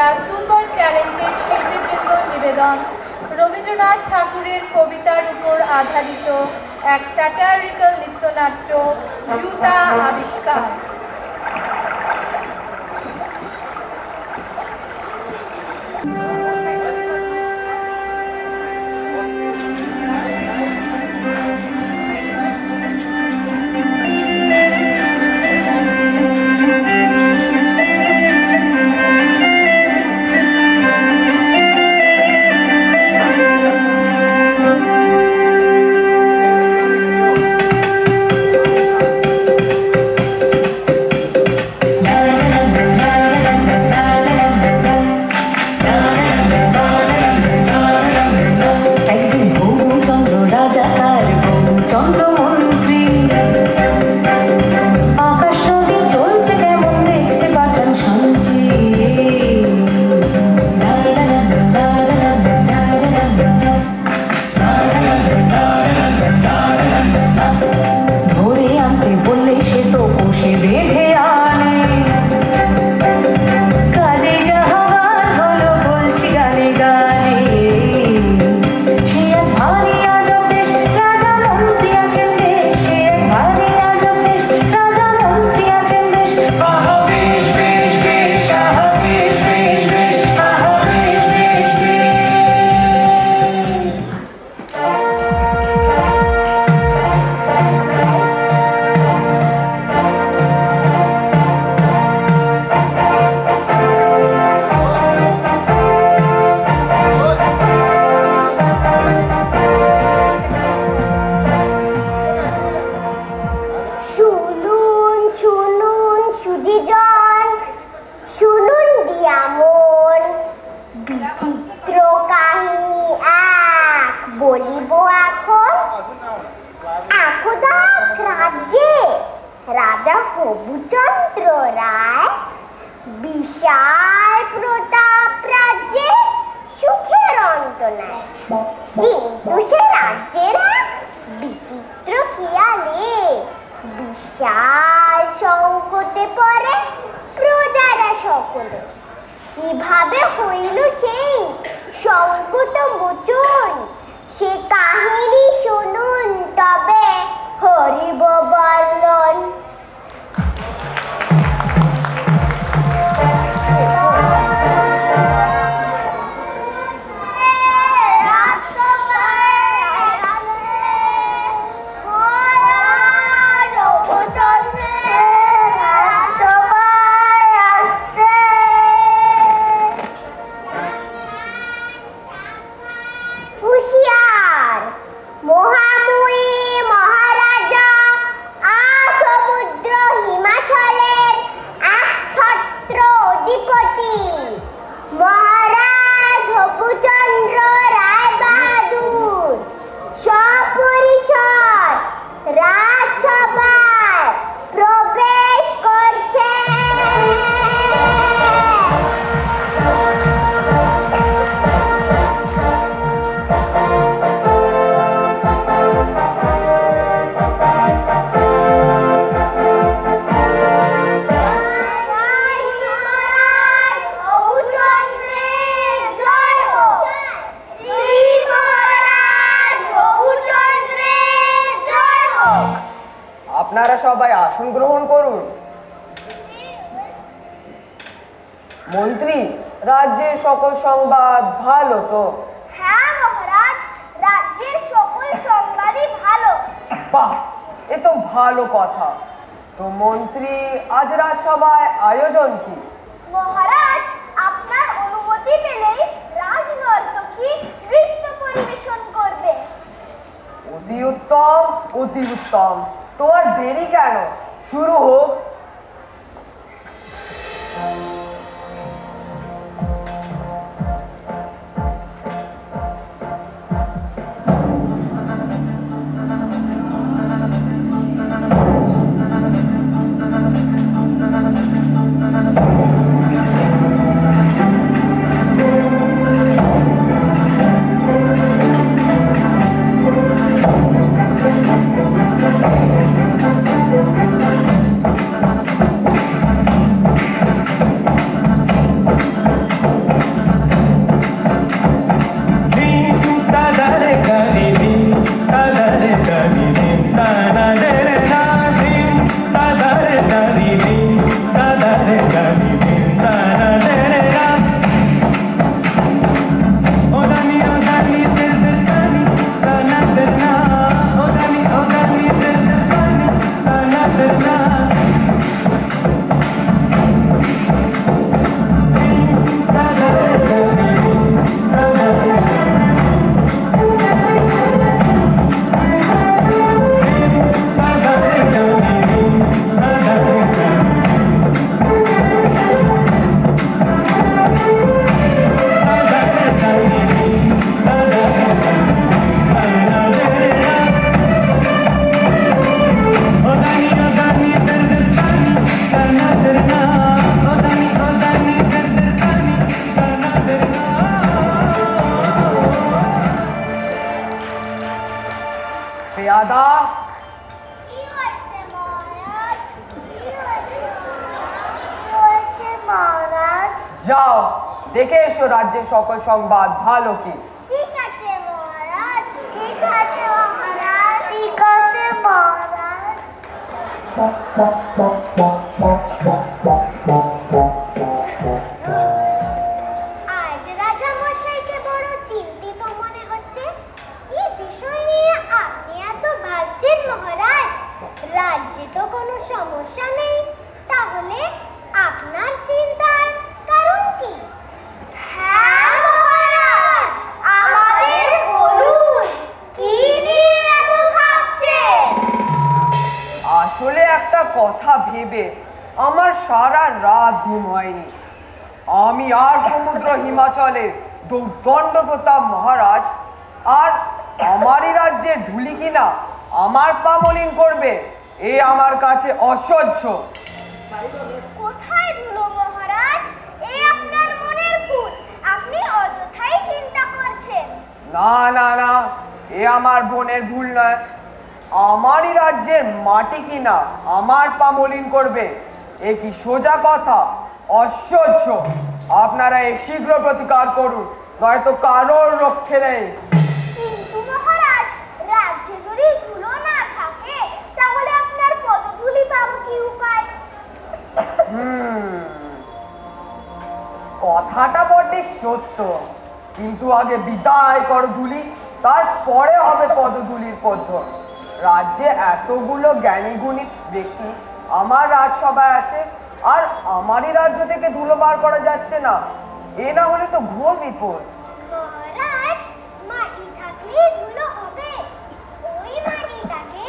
একটা super talented শিল্পীবৃন্দ নিবেদন রবীন্দ্রনাথ ঠাকুরের কবিতার উপর আধারিত এক স্যাটারিক্যাল নৃত্যনাট্য জুতা আবিষ্কার। রাজা হবুচন্দ্র রায় বিশাল প্রতাপ রাজ্যে সুখের অন্ত নাই, কিন্তু সে রাজ্যের বিচিত্র খেয়ালে বিশাল সংকটে পড়ে প্রজারা সকলে। কিভাবে হইল সেই সংকট মোচন, সে কাহিনী শুনুন তবে হরিব বর্ণন। আপনারা সবাই আসন গ্রহণ করুন। মন্ত্রী, রাজ্যের সকল সংবাদ ভালো তো? হ্যাঁ মহারাজ, রাজ্যের সকল সংবাদই ভালো। বাহ, এ তো ভালো কথা। তো মন্ত্রী, আজ রাজসভায় আয়োজন কি? মহারাজ, আপনার অনুমতি পেলেই রাজনর্তকী নৃত্য পরিবেশন করবে। অতি উত্তম, অতি উত্তম। তো আর দেরি কেন, শুরু হোক। পেয়াদা। কি হয়েছে মহারাজ? মহারাজ? যাও দেখে এসো রাজ্যের সকল সংবাদ ভালো কি। ঠিক আছে মহারাজ, ঠিক আছে মহারাজ, ঠিক আছে মহারাজ। আজ রাজা মশাইকে বড় চিন্তিত মনে হচ্ছে। কি বিষয় নিয়ে আপনি এত ভাবছেন মহারাজ? রাজ্যে তো কোনো সমস্যা নেই, তাহলে আপনার চিন্তার কারণ কি? হ্যাঁ মহারাজ, আমাদের বলুন, কি নিয়ে এত ভাবছেন? আসলে একটা কথা ভেবে আমার সারা রাত ঘুম হয়নি। আমি আর সমুদ্র হিমাচলে দৌর্দণ্ড প্রতাপ মহারাজ আর আমারই রাজ্যের ধুলি কিনা আমার পা মলিন করবে, এ আমার কাছে অসহ্য। কোথায় ধুলো মহারাজ? এ আপনার মনের ভুল, আপনি অযথাই চিন্তা করছেন। না না না, এ আমার বোনের ভুল নয়। আমারই রাজ্যের মাটি কিনা আমার পা মলিন করবে, এ কি সোজা কথা? অসহ্য। আপনারা এ শীঘ্র প্রতিকার করুন, নয়তো কারোর রক্ষে নেই। কিন্তু মহারাজ, রাজ্যে যদি ধুলো না থাকে তাহলে আপনার পদধূলি পাবো কি উপায়? কথাটা বটে সত্য, কিন্তু আগে বিদায় কর ধুলি, তারপরে হবে পদধূলির পদ্ম। রাজ্যে এতগুলো জ্ঞানী গুণী ব্যক্তি আমার রাজসভায় আছে, আর আমারই রাজ্য থেকে ধুলো বার করা যাচ্ছে না, এ না হলে তো ঘোর বিপদ। মহারাজ, মাটি থাকলেই ধুলো হবে। ওই মাটিটাকে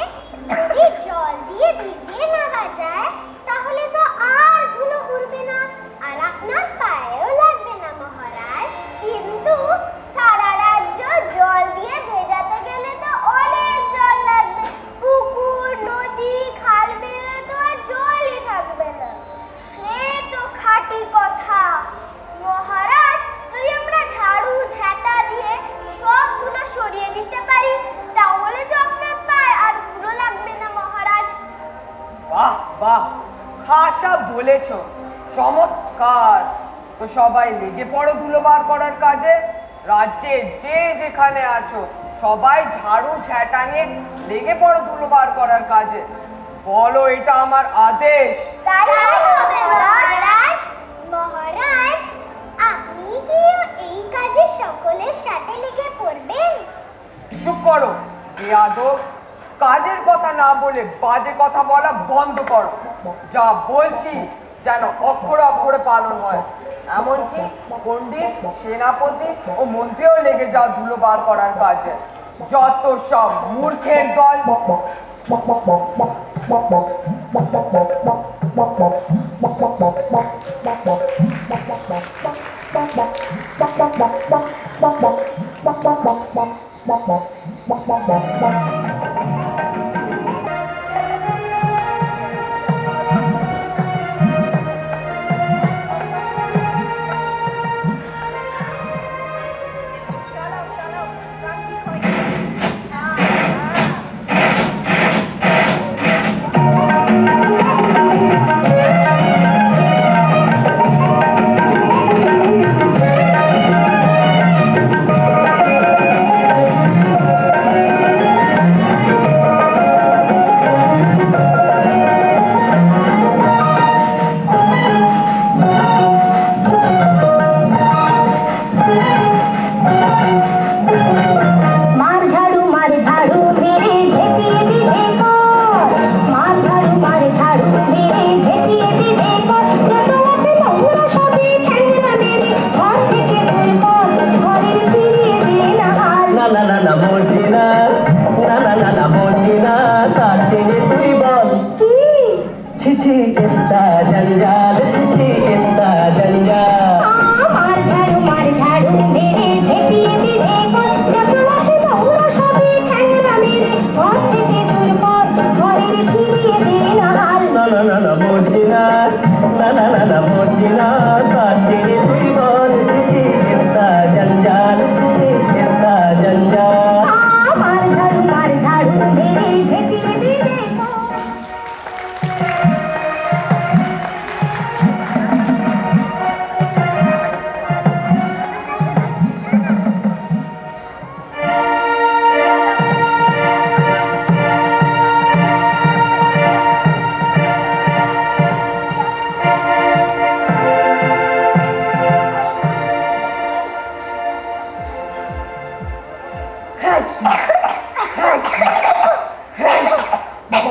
যদি জল দিয়ে ভিজিয়ে নেওয়া যায় তাহলে তো আর ধুলো উড়বে না, আর আপনার পায়েও লাগবে না মহারাজ। কিন্তু সারা রাজ্য জল দিয়ে ভেজাতে গেলে তো অনেক জল লাগবে। পুকুর, নদী, খাল বিলে তো আর জলই থাকবে না। সে তো খাঁটি কথা মহারাজ। যদি আমরা ঝাড়ু ঝাঁটা দিয়ে সব ধুলো সরিয়ে দিতে পারি তাহলে তো আপনার পায়ে আর ধুলো লাগবে না মহারাজ। বাহ বাহ, খাসা বলেছ, চমৎকার। তো সবাই লেগে পড়ো ধুলো বার করার কাজে। রাজ্যে যে যেখানে আছো সবাই ঝাড়ু ঝাঁটা নিয়ে লেগে পড়ো ধুলো বার করার কাজে। বলো, এটা আমার আদেশ। তাই হবে মহারাজ। মহারাজ, আপনি কি এই কাজে সকলের সাথে লেগে পড়বেন? চুপ করো বেয়াদব, কাজের কথা না বলে বাজে কথা বলা বন্ধ করো। যা বলছি যেন অক্ষরে অক্ষরে পালন হয়। এমনকি পণ্ডিত, সেনাপতি ও মন্ত্রীও লেগে যাও ধুলো বার করার কাজে। যত সব মূর্খের দল। जंजाल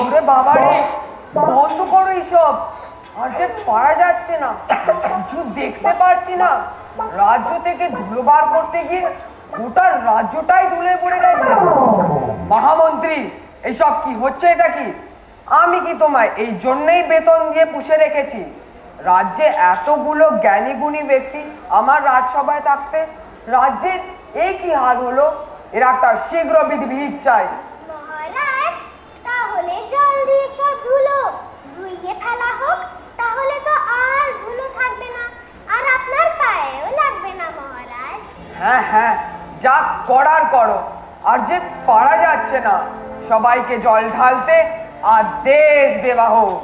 ওরে বাবা রে, বন্ধ করো এইসব। আর যে পারা যাচ্ছে না, কিছু দেখতে পারছি না। রাজ্য থেকে ধুলো বার করতে গিয়ে গোটা রাজ্যটাই ধুলে পড়ে গেছে। মহামন্ত্রী, এইসব কি হচ্ছে? এটা কি? আমি কি তোমায় এই জন্যই বেতন দিয়ে পুষে রেখেছি? রাজ্যে এতগুলো জ্ঞানী গুণী ব্যক্তি আমার রাজসভায় থাকতে রাজ্যের এই কি হাল হলো? এর একটা শীঘ্র বিধিবিহিত চাই। মহারাজ, তাহলে জল দিয়ে সব ধুলো ধুইয়ে ফেলা হোক, তাহলে তো আর ধুলো থাকবে না, আর আপনার পায়েও লাগবে না মহারাজ। হ্যাঁ হ্যাঁ, যা করার করো। আর যে পারা যাচ্ছে না, সবাইকে জল ঢালতে আদেশ দেওয়া হোক।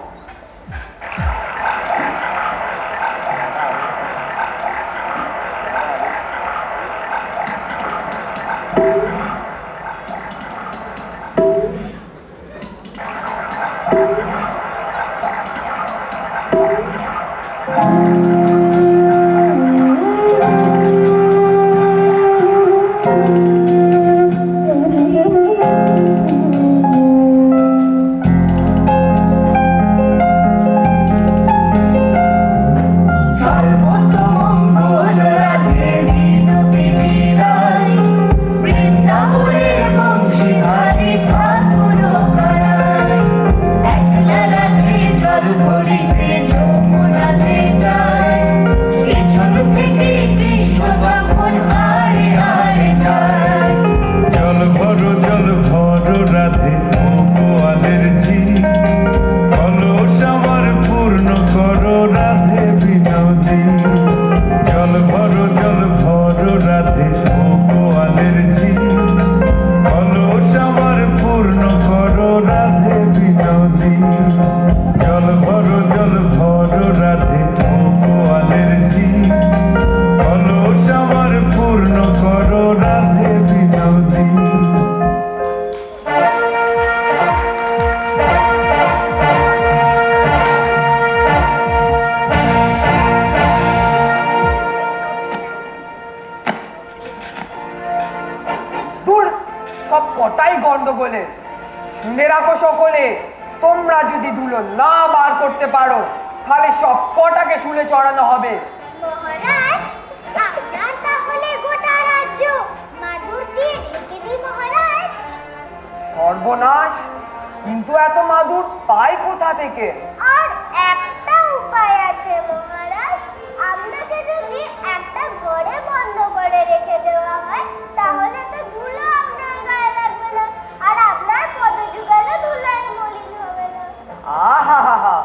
সব কটাই গন্ডগোলে। শুনে রাখো সকলে, তোমরা যদি ধুলো না বার করতে পারো, তাহলে সব কটাকে শুলে চড়ানো হবে। মহারাজ, আপনার তাহলে গোটা রাজ্য মাদুর দিয়ে ঢেকে দিই মহারাজ। সর্বনাশ! কিন্তু এত মাদুর পাই কোথা থেকে? আর একটা উপায় আছে মহারাজ, আপনাকে যদি একটা ঘরে বন্ধ করে রেখে দেওয়া হয়, তাহলে তো ধুলো আপনার গায়ে লাগবে না, আর আপনার পদযুগলে ধুলায় মলিন হবে না। আহা হা হা,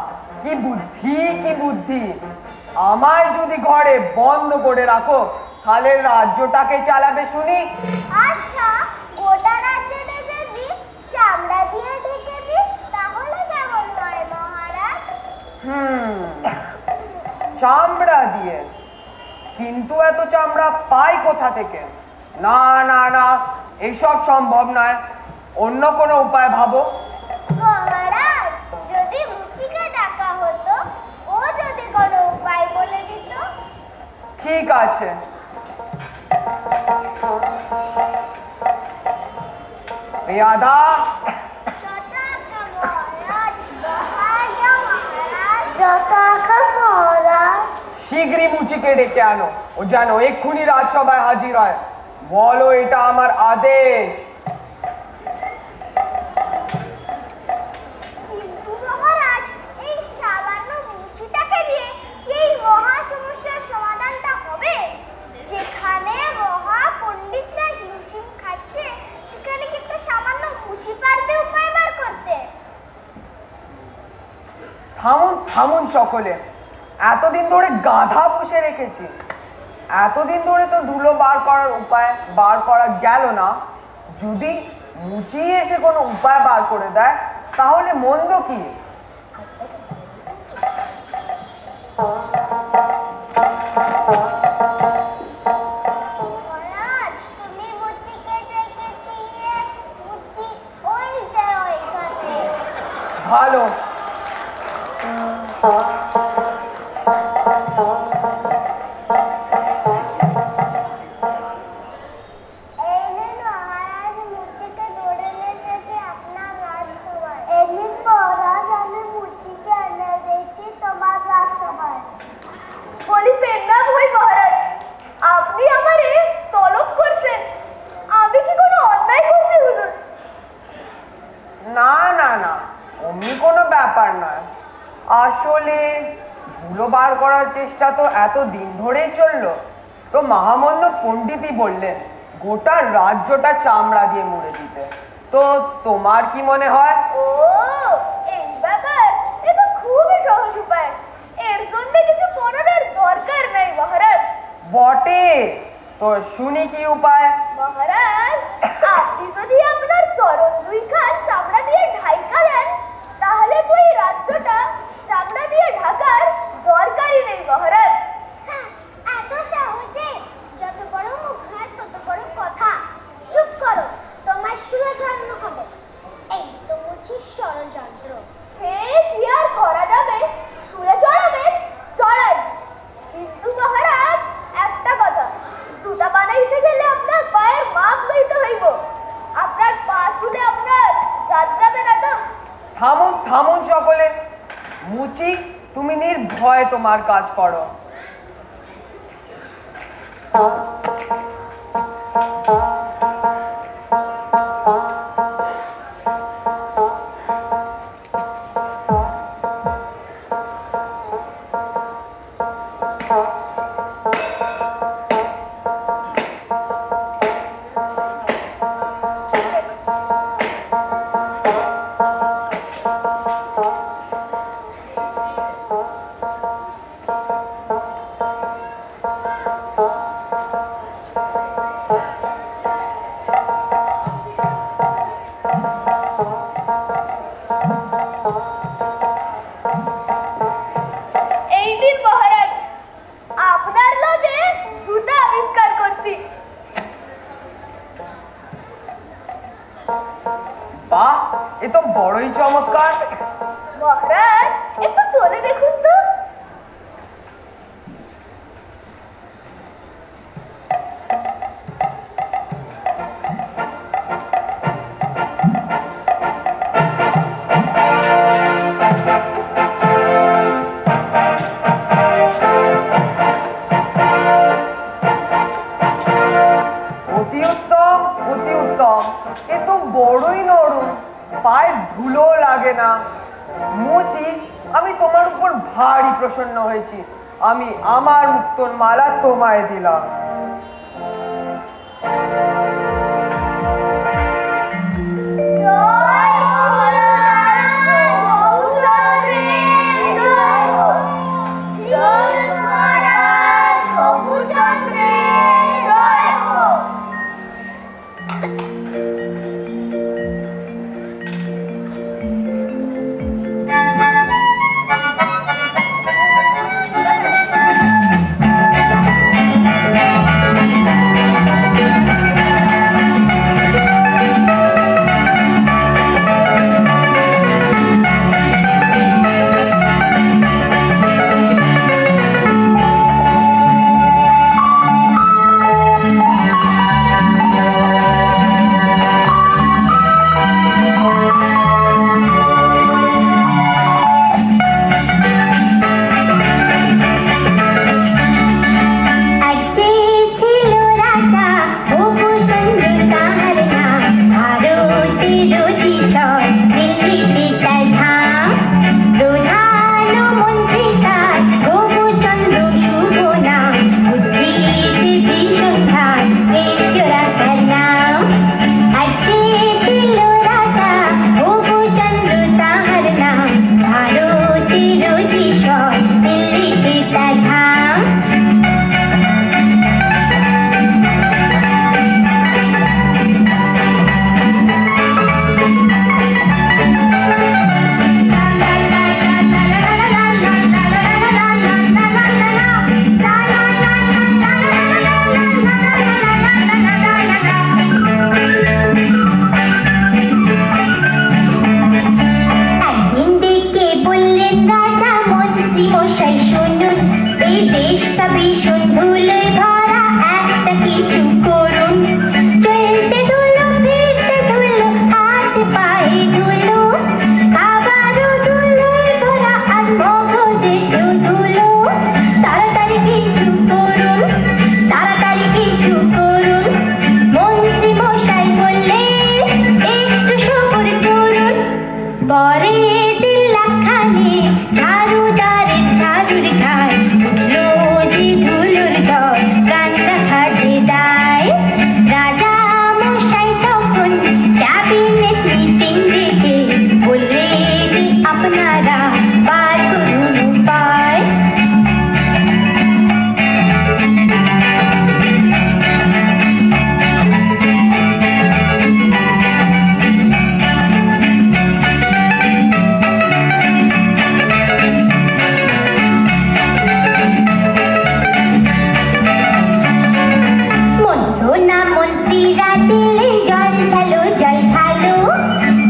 কি বুদ্ধি, কি বুদ্ধি! আমায় যদি ঘরে বন্ধ করে রাখো, তাহলে রাজ্যটাকে চালাবে শুনি। আচ্ছা, গোটা রাজ্যটা যদি চামড়া দিয়ে ঢেকে দিই, তাহলে কেমন হয় মহারাজ? চামড়া দিয়ে? কিন্তু এত চামড়া পাই কোথা থেকে? না না না, এইসব সম্ভব নয়। অন্য কোনো উপায় ভাবো। মহারাজ, যদি মুচিকে ডাকা হতো, ও যদি কোনো উপায় বলে দিত। ঠিক আছে, পেয়াদা, শীঘ্রই মুচিকে ডেকে আনো। ও যেন এক্ষুনি রাজসভায় হাজির হয়। বলো, এটা আমার আদেশ। কিন্তু মহারাজ, এই সামান্য মুচিটাকে দিয়ে এই মহা সমস্যার সমাধানটা হবে? যেখানে মহা পণ্ডিতরা হিমশিম খাচ্ছে, সেখানে কি একটা সামান্য মুচি পারবে উপায় বার করতে? থামুন থামুন সকলে, এতদিন ধরে গাধা পুষে রেখেছি, এতদিন ধরে তো ধুলো বার করার উপায় বার করা গেল না। যদি মুচি এসে কোনো উপায় বার করে দেয়, তাহলে মন্দ কি? মহারাজ, তুমি মুচিকে ডেকে দিয়ে মুচি ওই যে ওইখানে। ভালো। এই নিন মহারাজ তাহলে ধুলো বার করার চেষ্টা তো এত দিন ধরেই চললো। তো মহামান্য পণ্ডিতই বললেন গোটা রাজ্যটা চামড়া দিয়ে মুড়ে দিতে। তো তোমার কি মনে হয়? ও, এই ব্যাপার। এ তো খুবই সহজ উপায়। এর জন্য কিছু করার দরকার নেই মহারাজ। বটে, তো শুনি কি উপায়? মহারাজ, আপনি যদি আপনার চরণ দুইখান চামড়া দিয়ে ঢাইকা দেন, তাহলে তো এই রাজ্যটা চামড়া দিয়ে ঢাকার দরকারই নেই মহারাজ। এত সহজে? যত বড় মুখ হয় তত বড় কথা। চুপ করো, তোমার শুলে চড়ানো হবে। এই তো মুছির ষড়যন্ত্র। সে কি আর করা যাবে? শুলে চড়াবে, চড়াই। কিন্তু মহারাজ, একটা কথা, জুতা বানাইতে গেলে আপনার পায়ের মাপ লইতে হইব। আপনার পা শুলে আপনার জাত যাবে না তো? থামুন থামুন সকলে। মুচি, তুমি নির্ভয়ে তোমার কাজ করো। এই নিন মহারাজ, আপনার লগে জুতা আবিষ্কার করছি। বাহ, এ তো বড়ই চমৎকার। মহারাজ, একটু চলে দেখুন তো। অতি উত্তম, অতি উত্তম। এ তো বড়ই নরম, পায়ে ধুলো লাগে না। মুচি, আমি তোমার উপর ভারী প্রসন্ন হয়েছি। আমি আমার মুক্তোর মালা তোমায় দিলাম। জয় মহারাজ, হবুচন্দ্রের জয় হোক। জয় মহারাজ, হবুচন্দ্রের জয় হোক। কবিরা দিলেন জল ঢালো জল ঢালো,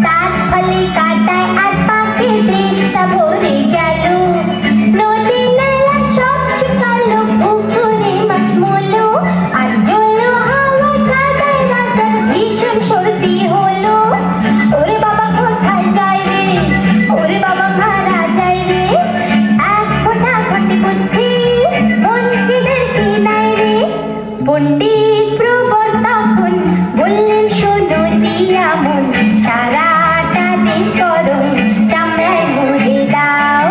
তার ফলে কাটায় আর পাকে দেশটা ভরে গেল। নদী নালা সব শুকালো, পুকুরে মাছ মলো, আর জলো হাওয়া কাদায় রাজার ভীষণ সর্দি হলো। ওরে বাবা কোথায় যায় রে, ওরে বাবা মারা যায় রে, এক ফোঁটা ঘটে বুদ্ধি মন্ত্রীদের কি নাই রে। পণ্ডিত প্রবর তখন বললেন শোনো দিয়া মন, সারাটা দেশ গরম চামড়ায় মুড়ে দাও।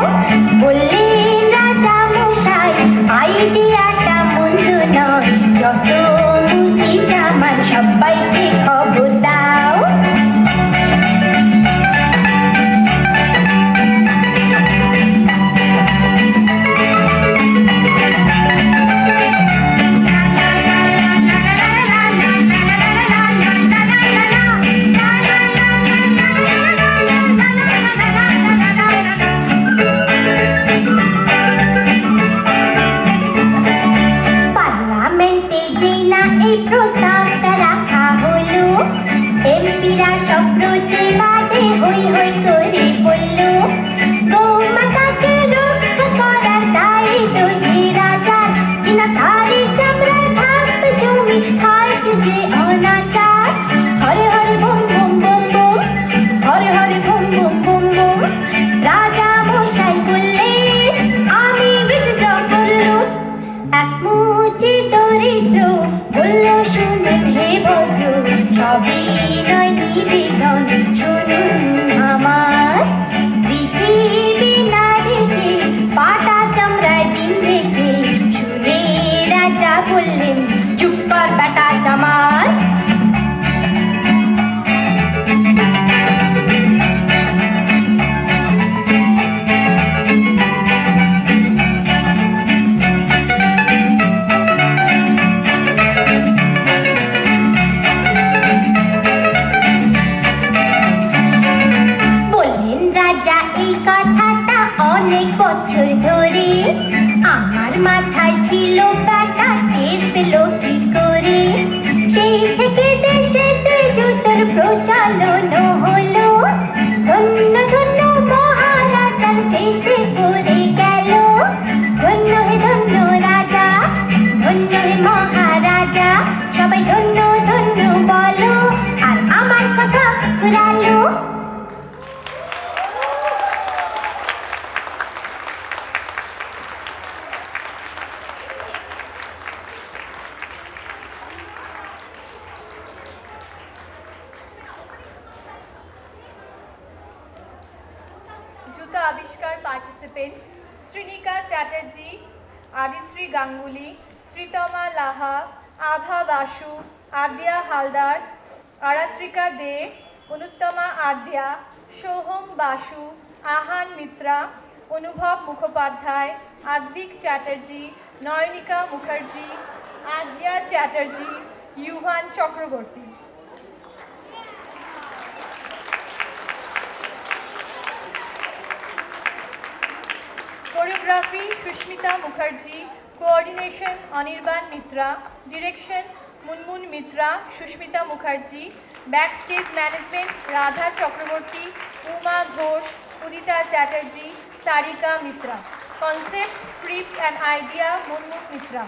বললেন রাজা মশাই আইডিয়াটা মন্দ নয়, যত মুচি জামার সবাইকে খবর দাও। পার্লামেন্টে যেই না এই প্রস্তাবটা রাখা হলো, এমপিরা সব প্রতিবাদে হই হই করে বলল, গোমাতাকে রক্ষা করার দায়িত্ব যে রাজার, কিনা তারই চামড়ায় থাকবে জমি, হায় কি যে অনাচার। Hare Hare bomb bomb bomb bomb, Hare Hare bomb bomb bomb bomb. রাজা মশাই বললেন আমি বিদ্রোহ করলুম। এক মুচি দরিদ্র বলল শুনুন হে ভদ্র, সবই নয় নিবেদন শুনুন আমার। পৃথিবী নারীকে পাটা চামড়ায় দিন রেখে, শুনে রাজা বললেন চুপ কর বেটা জামাই। বললেন রাজা এই কথাটা অনেক বছর ধরে, আমার মাথায় ছিল ব্যাটা টের পেল কি করে। সেই থেকে দেশেতে জুতোর প্রচলন হলো, ধন্য ধন্য মহারাজার দেশে পড়ে গেল। ধন্য হে ধন্য রাজা, ধন্য হে মহারাজা, সবাই ধন্য ধন্য বলো, আর আমার কথা ফুরালো। জুতা আবিষ্কার পার্টিসিপেন্টস শ্রীনিকা চ্যাটার্জি, আদিত্রি গাঙ্গুলি, শ্রীতমা লাহা, আভা বাসু, আদ্যা হালদার, আরাত্রিকা দে, অনুত্তমা আদ্যা, সোহম বাসু, আহান মিত্রা, অনুভব মুখোপাধ্যায়, আদ্ভিক চ্যাটার্জি, নয়নিকা মুখার্জি, আদ্যা Chatterjee, Yuvan Chakraborty. Choreography Shushmita Mukherjee, Coordination Anirban Mitra, Direction Munmun Mitra, Shushmita Mukherjee, Backstage Management Radha Chakraborty, Uma Ghosh, Udita Chatterjee, Sarika Mitra. Concept, Script and Idea Munmun Mitra.